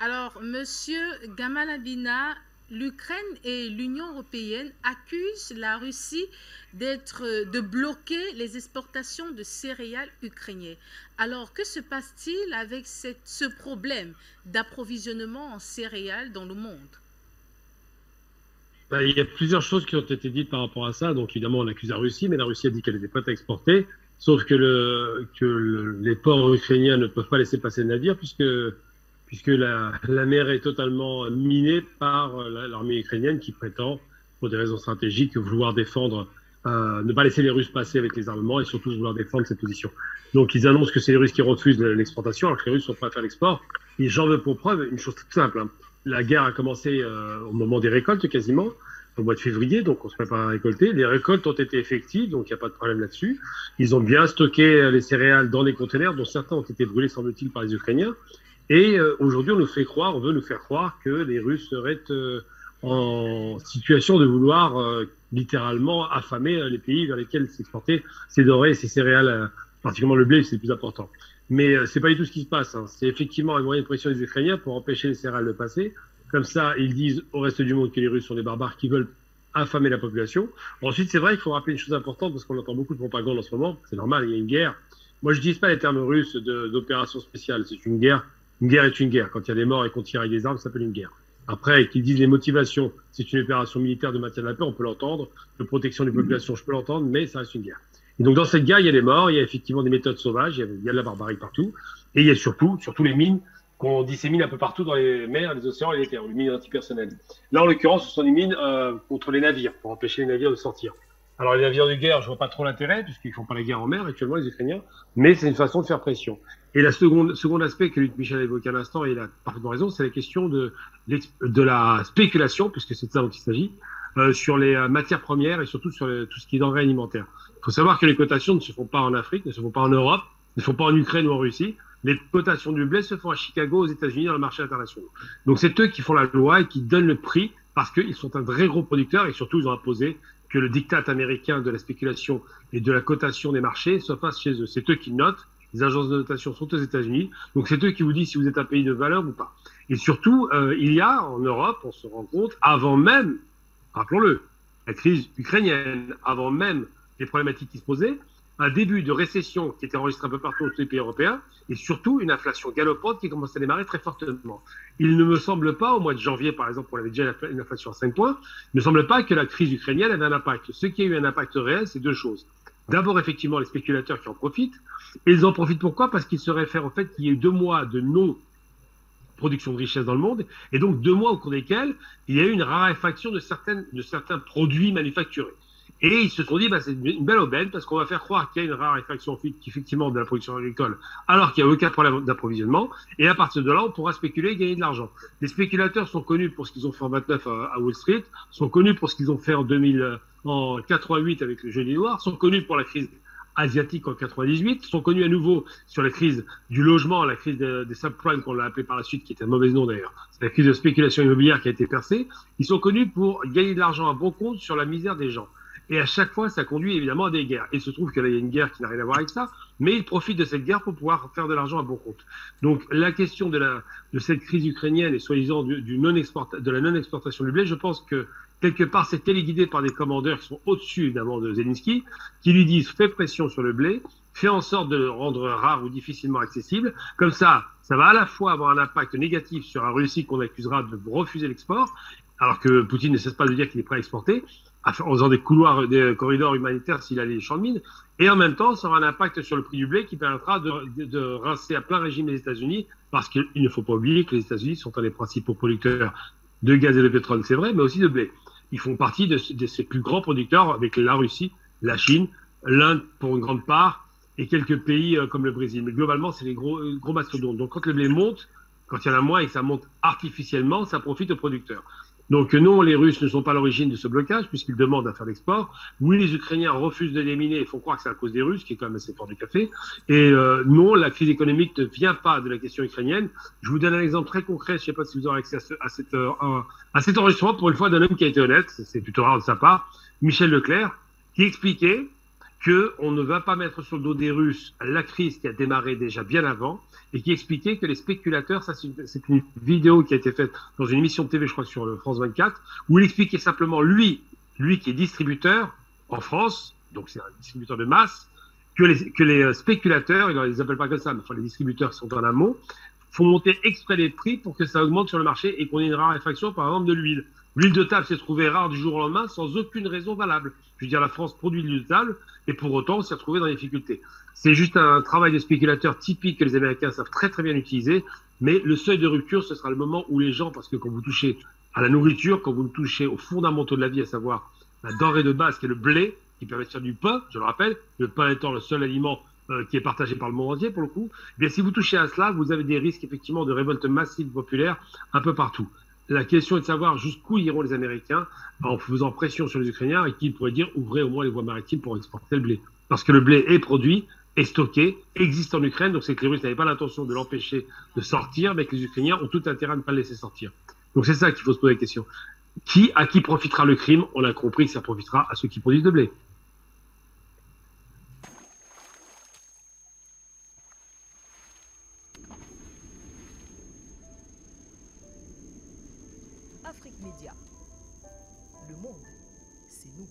Alors, Monsieur Gamaladina, l'Ukraine et l'Union européenne accusent la Russie de bloquer les exportations de céréales ukrainiennes. Alors, que se passe-t-il avec ce problème d'approvisionnement en céréales dans le monde? Ben, il y a plusieurs choses qui ont été dites par rapport à ça. Donc, évidemment, on accuse la Russie, mais la Russie a dit qu'elle était prête à exporter. Sauf que, les ports ukrainiens ne peuvent pas laisser passer le navire puisque la mer est totalement minée par l'armée ukrainienne qui prétend, pour des raisons stratégiques, vouloir défendre, ne pas laisser les Russes passer avec les armements et surtout vouloir défendre ses positions. Donc, ils annoncent que c'est les Russes qui refusent l'exportation, alors que les Russes sont prêts à faire l'export. Et j'en veux pour preuve une chose toute simple, hein. La guerre a commencé au moment des récoltes quasiment, au mois de février, donc on se prépare à récolter. Les récoltes ont été effectives, donc il n'y a pas de problème là-dessus. Ils ont bien stocké les céréales dans des containers, dont certains ont été brûlés, semble-t-il, par les Ukrainiens. Et aujourd'hui, on veut nous faire croire que les Russes seraient en situation de vouloir littéralement affamer les pays vers lesquels s'exportaient ces denrées et ces céréales, particulièrement le blé, c'est le plus important. Mais c'est pas du tout ce qui se passe, hein. C'est effectivement un moyen de pression des Ukrainiens pour empêcher les céréales de passer. Comme ça, ils disent au reste du monde que les Russes sont des barbares qui veulent affamer la population. Ensuite, c'est vrai qu'il faut rappeler une chose importante parce qu'on entend beaucoup de propagande en ce moment. C'est normal, il y a une guerre. Moi, je n'utilise pas les termes russes d'opération spéciale. C'est une guerre. Une guerre est une guerre. Quand il y a des morts et qu'on tire avec des armes, ça s'appelle une guerre. Après, qu'ils disent les motivations, c'est une opération militaire de maintien de la paix, on peut l'entendre. De protection des populations, je peux l'entendre, mais ça reste une guerre. Et donc, dans cette guerre, il y a des morts, il y a effectivement des méthodes sauvages, il y a de la barbarie partout. Et il y a surtout les mines qu'on dissémine un peu partout dans les mers, les océans et les terres, les mines antipersonnelles. Là, en l'occurrence, ce sont des mines contre les navires, pour empêcher les navires de sortir. Alors, les navires de guerre, je vois pas trop l'intérêt, puisqu'ils font pas la guerre en mer actuellement, les Ukrainiens, mais c'est une façon de faire pression. Et la second aspect que Luc Michel a évoqué à l'instant, et il a parfaitement raison, c'est la question de la spéculation, puisque c'est de ça dont il s'agit, sur les matières premières et surtout sur tout ce qui est denrées alimentaires. Il faut savoir que les cotations ne se font pas en Afrique, ne se font pas en Europe, ne se font pas en Ukraine ou en Russie. Les cotations du blé se font à Chicago, aux États-Unis, dans le marché international. Donc c'est eux qui font la loi et qui donnent le prix parce qu'ils sont un très gros producteur et surtout ils ont imposé que le diktat américain de la spéculation et de la cotation des marchés se fasse chez eux. C'est eux qui notent. Les agences de notation sont aux États-Unis. Donc c'est eux qui vous disent si vous êtes un pays de valeur ou pas. Et surtout, il y a en Europe, on se rend compte, avant même, rappelons-le, la crise ukrainienne, avant même les problématiques qui se posaient, un début de récession qui était enregistré un peu partout dans tous les pays européens, et surtout une inflation galopante qui commence à démarrer très fortement. Il ne me semble pas, au mois de janvier par exemple, on avait déjà une inflation à 5 points, il ne me semble pas que la crise ukrainienne avait un impact. Ce qui a eu un impact réel, c'est deux choses. D'abord, effectivement, les spéculateurs qui en profitent, et ils en profitent pourquoi? Parce qu'ils se réfèrent au fait qu'il y a eu 2 mois de non-production de richesse dans le monde, et donc 2 mois au cours desquels il y a eu une raréfaction de certains produits manufacturés. Et ils se sont dit, bah, c'est une belle aubaine parce qu'on va faire croire qu'il y a une raréfaction effectivement de la production agricole alors qu'il n'y a aucun problème d'approvisionnement. Et à partir de là, on pourra spéculer et gagner de l'argent. Les spéculateurs sont connus pour ce qu'ils ont fait en 29 à Wall Street, sont connus pour ce qu'ils ont fait en 88 avec le jeudi noir, sont connus pour la crise asiatique en 98, sont connus à nouveau sur la crise du logement, la crise des subprimes qu'on l'a appelé par la suite, qui était un mauvais nom d'ailleurs. C'est la crise de spéculation immobilière qui a été percée. Ils sont connus pour gagner de l'argent à bon compte sur la misère des gens. Et à chaque fois, ça conduit évidemment à des guerres. Il se trouve que là, il y a une guerre qui n'a rien à voir avec ça, mais ils profitent de cette guerre pour pouvoir faire de l'argent à bon compte. Donc, la question de cette crise ukrainienne et soi-disant de la non-exportation du blé, je pense que quelque part, c'est téléguidé par des commandeurs qui sont au-dessus, évidemment, de Zelensky, qui lui disent, fais pression sur le blé, fais en sorte de le rendre rare ou difficilement accessible. Comme ça va à la fois avoir un impact négatif sur la Russie qu'on accusera de refuser l'export, alors que Poutine ne cesse pas de dire qu'il est prêt à exporter, en faisant des corridors humanitaires s'il a les champs de mines, et en même temps, ça aura un impact sur le prix du blé qui permettra de rincer à plein régime les États-Unis, parce qu'il ne faut pas oublier que les États-Unis sont un des principaux producteurs de gaz et de pétrole, c'est vrai, mais aussi de blé. Ils font partie de ces plus grands producteurs avec la Russie, la Chine, l'Inde pour une grande part, et quelques pays comme le Brésil. Mais globalement, c'est les gros mastodontes. Donc quand le blé monte, quand il y en a moins et que ça monte artificiellement, ça profite aux producteurs. Donc non, les Russes ne sont pas à l'origine de ce blocage, puisqu'ils demandent à faire l'export. Oui, les Ukrainiens refusent de l'éliminer et font croire que c'est à cause des Russes, qui est quand même assez fort du café. Et non, la crise économique ne vient pas de la question ukrainienne. Je vous donne un exemple très concret, je ne sais pas si vous aurez accès à cet enregistrement, pour une fois, d'un homme qui a été honnête, c'est plutôt rare de sa part, Michel Leclerc, qui expliquait qu'on ne va pas mettre sur le dos des Russes la crise qui a démarré déjà bien avant et qui expliquait que les spéculateurs, ça c'est une vidéo qui a été faite dans une émission de TV, je crois, sur le France 24, où il expliquait simplement, lui qui est distributeur en France, donc c'est un distributeur de masse, que les spéculateurs, ils ne les appellent pas comme ça, mais enfin les distributeurs qui sont en amont, font monter exprès les prix pour que ça augmente sur le marché et qu'on ait une raréfaction, par exemple, de l'huile. L'huile de table s'est trouvée rare du jour au lendemain sans aucune raison valable. Je veux dire, la France produit de l'huile de table et pour autant, on s'est retrouvé dans des difficultés. C'est juste un travail de spéculateur typique que les Américains savent très très bien utiliser, mais le seuil de rupture, ce sera le moment où les gens, parce que quand vous touchez à la nourriture, quand vous touchez aux fondamentaux de la vie, à savoir la denrée de base qui est le blé, qui permet de faire du pain, je le rappelle, le pain étant le seul aliment qui est partagé par le monde entier pour le coup, eh bien si vous touchez à cela, vous avez des risques effectivement de révolte massive populaire un peu partout. La question est de savoir jusqu'où iront les Américains en faisant pression sur les Ukrainiens et qui pourrait dire ouvrez au moins les voies maritimes pour exporter le blé. Parce que le blé est produit, est stocké, existe en Ukraine, donc c'est que les Russes n'avaient pas l'intention de l'empêcher de sortir, mais que les Ukrainiens ont tout intérêt à ne pas le laisser sortir. Donc c'est ça qu'il faut se poser la question. À qui profitera le crime? On a compris que ça profitera à ceux qui produisent le blé. Afrique Média. Le monde, c'est nous.